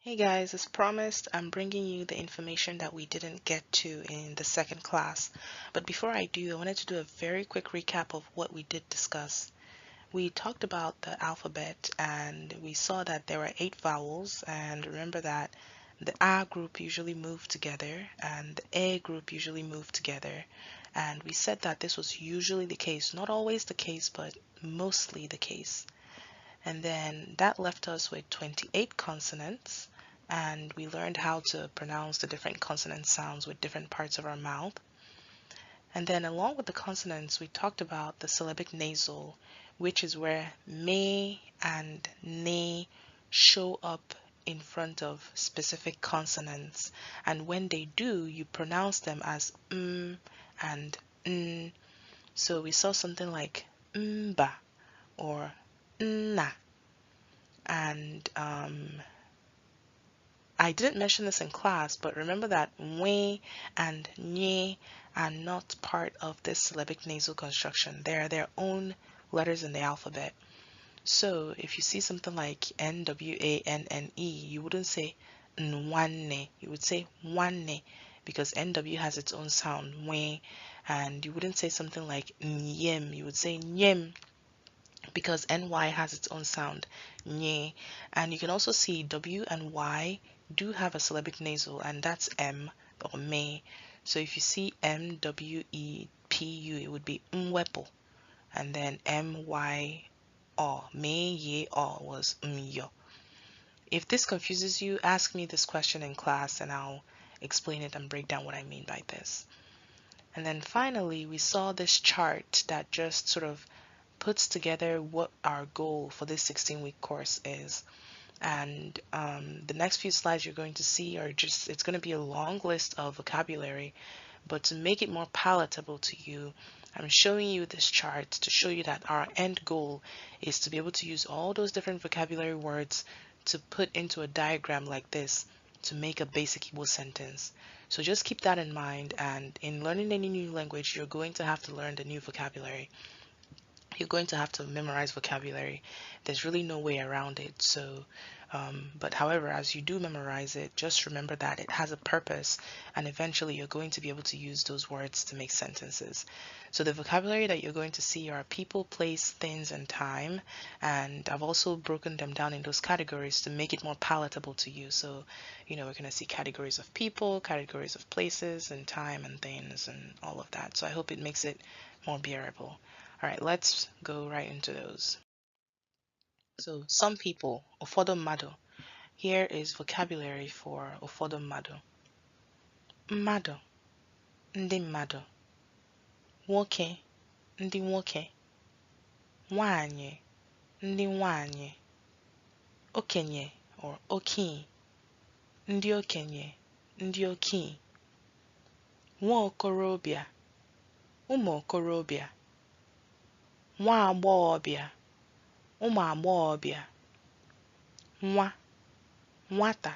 Hey guys, as promised, I'm bringing you the information that we didn't get to in the second class. But before I do, I wanted to do a very quick recap of what we did discuss. We talked about the alphabet and we saw that there were 8 vowels, and remember that the A group usually moved together and the A group usually moved together. And we said that this was usually the case, not always the case, but mostly the case. And then that left us with 28 consonants, and we learned how to pronounce the different consonant sounds with different parts of our mouth. And then along with the consonants, we talked about the syllabic nasal, which is where me and ne show up in front of specific consonants. And when they do, you pronounce them as and n. So we saw something like mba or nna. And I didn't mention this in class, but remember that we and nye are not part of this syllabic nasal construction. They are their own letters in the alphabet. So if you see something like NWANNE, you wouldn't say nwanne, you would say wanne, because NW has its own sound, we, and you wouldn't say something like nyem, you would say nyem, because NY has its own sound, nye. And you can also see W and Y do have a syllabic nasal, and that's M or me. So if you see MWEPU, it would be mwepo, and then MY O, me ye o was myo. If this confuses you, ask me this question in class and I'll explain it and break down what I mean by this. And then finally, we saw this chart that just sort of puts together what our goal for this 16-week course is. And the next few slides you're going to see are just, it's going to be a long list of vocabulary, but to make it more palatable to you, I'm showing you this chart to show you that our end goal is to be able to use all those different vocabulary words to put into a diagram like this to make a basic Igbo sentence. So just keep that in mind, and in learning any new language, you're going to have to learn the new vocabulary. You're going to have to memorize vocabulary. There's really no way around it. So, but however, as you do memorize it, just remember that it has a purpose, and eventually you're going to be able to use those words to make sentences. So the vocabulary that you're going to see are people, place, things, and time. And I've also broken them down in those categories to make it more palatable to you. So, we're going to see categories of people, categories of places, and time, and things, and all of that. So I hope it makes it more bearable. All right, let's go right into those. So, some people, ufodu mmadụ. Here is vocabulary for ufodu mmadụ. Mmadụ, ndị mmadụ. Nwoke, ndị nwoke. Nwanyị, ndị nwanyị. Okenye or okenye, ndị okenye, ndị okenye. Nwa okorobịa, ụmụ okorobịa. Nwa agbọghọbịa, ụmụ agbọghọbịa. Nwa, nwata,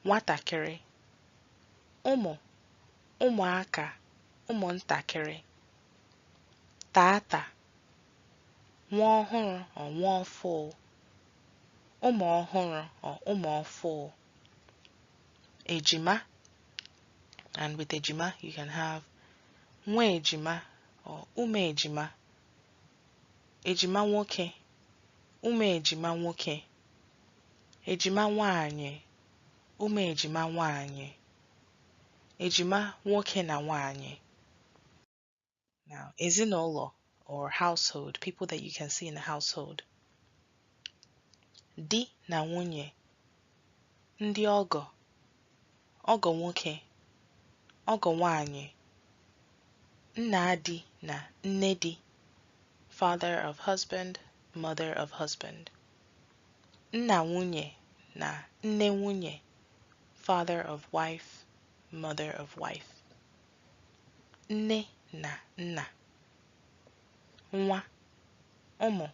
nwatakịrị. Ụmụ, ụmụaka, ụmụntakịrị. Tata, nwa ọhụrụ or nwa ọfụ. Ụmụ ọhụrụ or ụmụ ọfụ. Ejima, and with ejima you can have nwa ejima or ụmụ ejima. Ejima nwoke, ụmụ ejima nwoke. Ejima nwanyị, ụmụ ejima nwanyị. Ejima nwoke na nwanyị. Now, ezinụlọ or household, people that you can see in the household. Di na nwunye, ndị ọgọ, ọgọ nwoke, ọgọ nwanyị. Nna di na nne di, father of husband, mother of husband. Nna nwunye na nne nwunye, father of wife, mother of wife. Nne na nna. Nwa, ụmụ.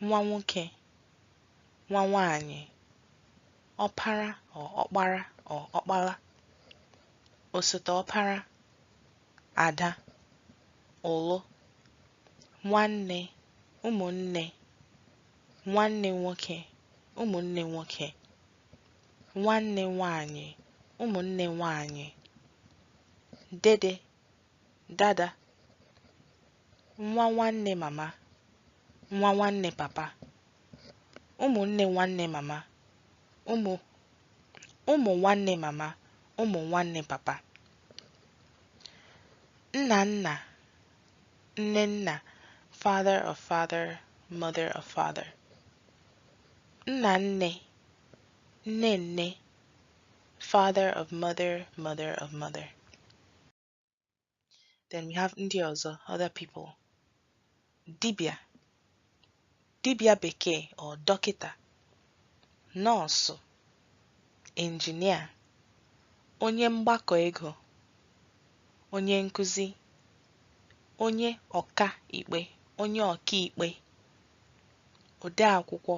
Nwa nwoke, nwa nwanyị. Ọpara or ọkpara or ọkpala. Osote ọpara, ada. Ụlụ. Nwanne, ụmụnne. Nwanne nwoke, ụmụnne nwoke. nwanne nwanyị, ụmụnne nwanyị, dede, dada, nwa nwanne mama, nwa nwanne papa, ụmụnne nwanne mama, ụmụ nwanne mama, ụmụ nwanne papa, nna nna, nne nna, father of father, mother of father, nna nne, nne nne, father of mother, mother of mother. Then we have ndị ọzọ, other people. Dibịa, dibịa bekee or dọkịta, nọọsụ, injinia, onye mgbakọ ego, onye nkuzi, onye ọka ikpe, onye ọka ikpe, ode akwụkwọ,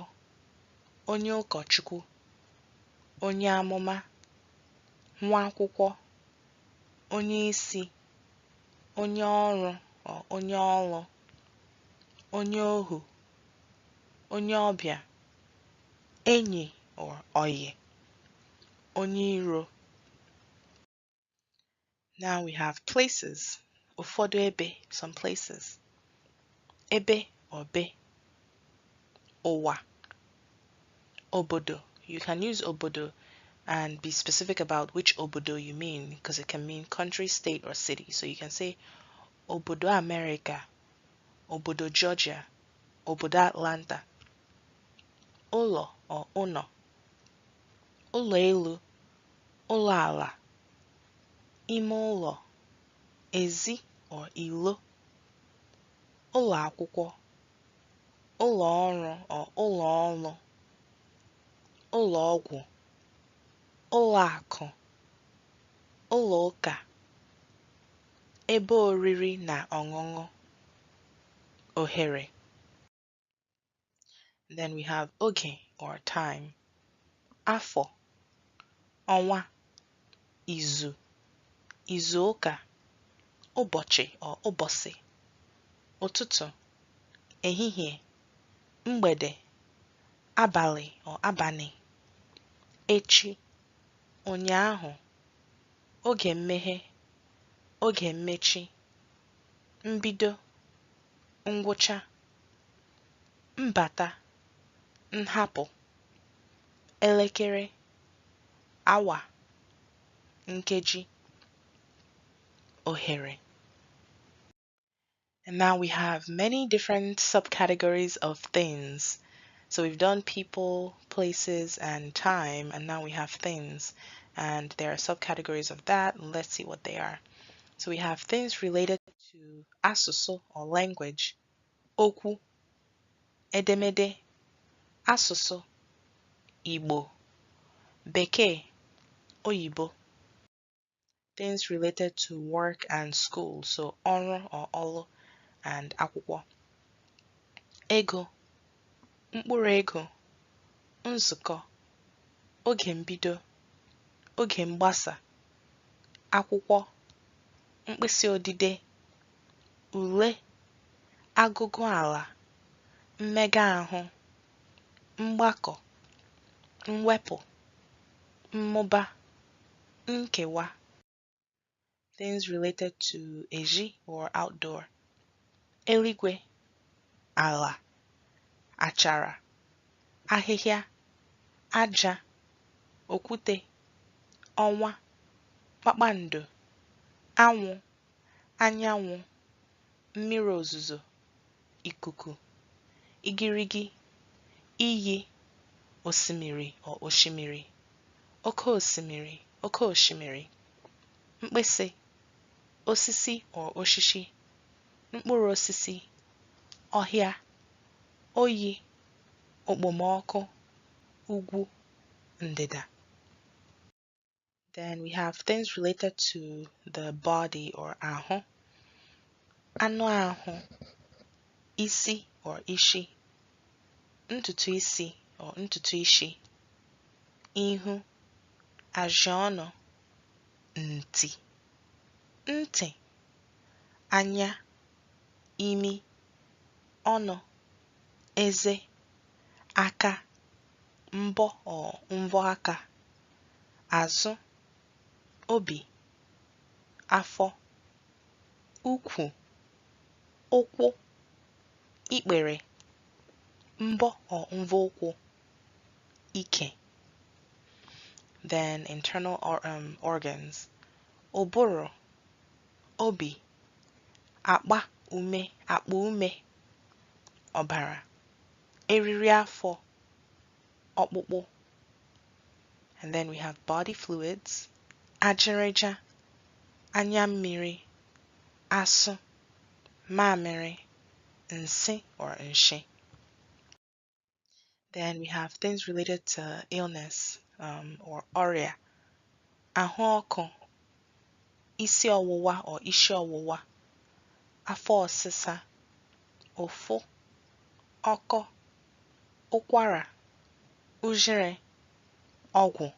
onye ụkọchukwu, onye amụma, nwa akwụkwọ, onye isi, onye ọrụ or onye ọlụ, onye ohu, onye ọbịa, enyi or oyi, onye iro. Now we have places. Ụfọdụ ebe, some places. Ebe or be. Ụwa, obodo. You can use obodo and be specific about which obodo you mean, because it can mean country, state, or city. So you can say obodo America, obodo Georgia, obodo Atlanta. Ụlọ or ụnọ, ụlọ elu, ụlọ ala, ime ụlọ, ezi or ilo, ụlọ akwụkwọ, ụlọ ọrụ or ụlọ ọrụ, ụlọ ọgwụ, ụlọ akụ, ụlọ ụka, ebe oriri na ọṅụṅụ, ohere. Then we have oge or time, afọ, ọnwa, izu, izu ụka, ụbọchị or ụbọchị, ụtụtụ, ehihie, mgbede, abalị or abalị, echi, ụnyaahụ, oge mmeghe, oge mmechi, mbido, ngwụcha, mbata, nhapụ, elekere, awa, nkeji, ohere. And now we have many different subcategories of things. So we've done people, places, and time, and now we have things. And there are subcategories of that. Let's see what they are. So we have things related to asụsụ or language, okwu, edemede, asụsụ, Igbo, bekee, oyibo. Things related to work and school, so ọrụ or ọlụ and akwụkwọ. Ego, mkpụrụ ego, nzukọ, oge mbido, oge mgbasa, akwụkwọ, mkpịsị odide, ule, agụgụ ala, mmega ahụ, mgbakọ, mwepụ, mmụba, nkewa. Things related to eji or outdoor. Eligwe, ala, achara, ahịhịa, aja, okwute, ọnwa, kpakpando, anwụ, anyanwụ, mmiri ozuzo, ikuku, igirigi, iyi, osimiri or oshimiri, oke osimiri, oke oshimiri, mkpịsị, osisi or oshishi, mkpụrụ osisi, ọhịa, oyi, okpomọkụ, ugwu, ndịda. Then we have things related to the body or ahụ, anụ ahụ, isi or ishi, ntutu isi or ntutu ishi, ihu, ajọnụ, ntị, ntị, anya, imi, ọnụ, eze, aka, mbọ or mbọ aka, azụ, obi, afọ, ukwu, ụkwụ, ikpere, mbọ or mvọụkwụ, ike. Then internal organs, ụbụrụ, obi, akpa ume, ọbara, eriri afọ, ọkpụkpụ. And then we have body fluids, ajịrịja, anya mmiri, asụ, mamịrị, nsị or nshi. Then we have things related to illness or ọrịa, ahụ ọkụ, isi ọwụwa or ishi ọwụwa, afọ ọsịsa, ụfụ, ọkọ, ụkwara, ujire, ọgwụ.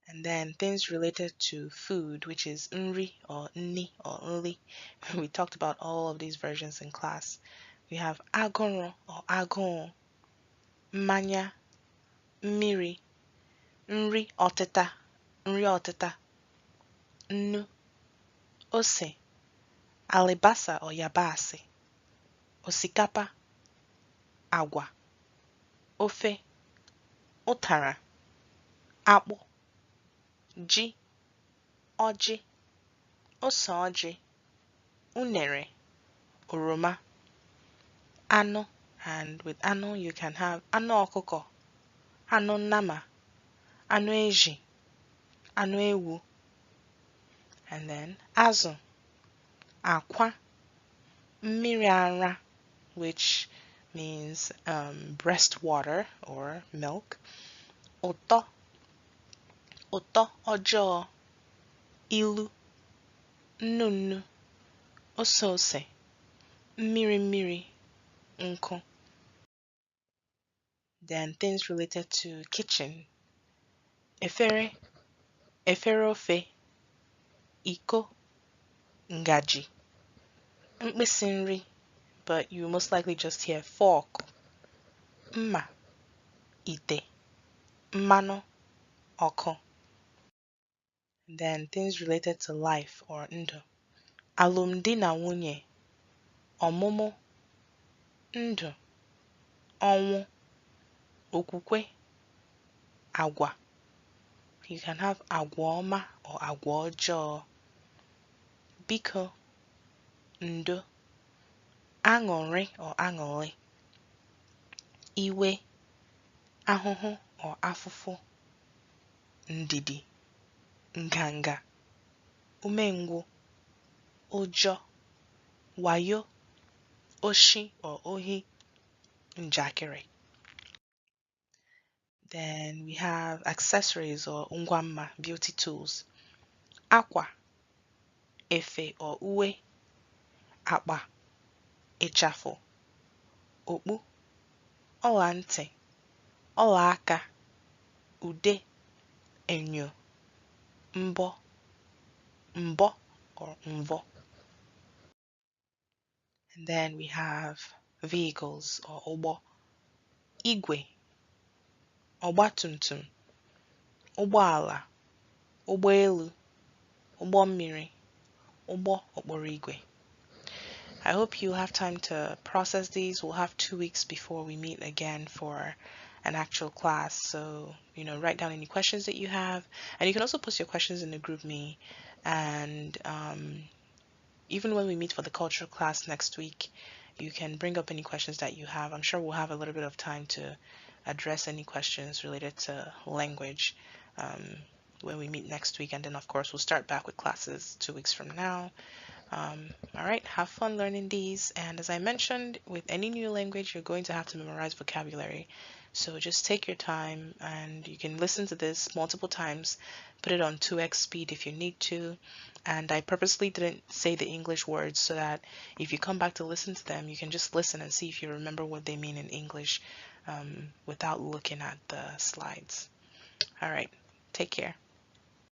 And then things related to food, which is nri or nni or nli. We talked about all of these versions in class. We have agụrụ or agụụ, mmanya, mmiri, nri ọtịta, nnu, ose, alibasa or yabasị, osikapa, agwa, ofe, ụtara, akpụ, ji, ọjị, ose ọjị, unere, oroma, anụ, and with anụ you can have anụ ọkụkọ, anụ nnama, anụ ezi, anụ ewu. And then azụ, akwa, mmiri ara, which means breast water or milk, ụtọ, ọjọọ, ilu, nnu, ose, mmiri, nkụ. Then things related to kitchen, efere, ofe, iko, ngaji, mkpịsị nri, but you most likely just hear fork, mma, ite, mmanụ, ọkụ. Then things related to life or ndụ, alụmdi na nwunye, ọmụmụ, ndụ, ọnwụ, okwukwe, agwa. You can have agwa ọma or agwa ọjọọ, biko, ndo, aṅụrị or aṅụrị, iwe, ahụhụ or afụfụ, ndidi, nganga, umengwụ, ụjọ, wayo, oshi or ohi, njakịrị. Then we have accessories or ngwamma, beauty tools, akwa, efe or uwe, akpa, ịchafụ, okpu, ọla ntị, ọla aka, ude, enyo, mbọ or mvọ. And then we have vehicles or ụgbọ, igwe, ọgbatumtum, ụgbọala, ụgbọelu, ụgbọ mmiri, ụgbọ okporo igwe. I hope you have time to process these. We'll have 2 weeks before we meet again for an actual class. So, write down any questions that you have. And you can also post your questions in the group me. And even when we meet for the cultural class next week, you can bring up any questions that you have. I'm sure we'll have a little bit of time to address any questions related to language when we meet next week. And then, of course, we'll start back with classes 2 weeks from now. All right, have fun learning these. And as I mentioned, with any new language, you're going to have to memorize vocabulary. So just take your time, and you can listen to this multiple times, put it on 2x speed if you need to. And I purposely didn't say the English words so that if you come back to listen to them, you can just listen and see if you remember what they mean in English without looking at the slides. All right, take care.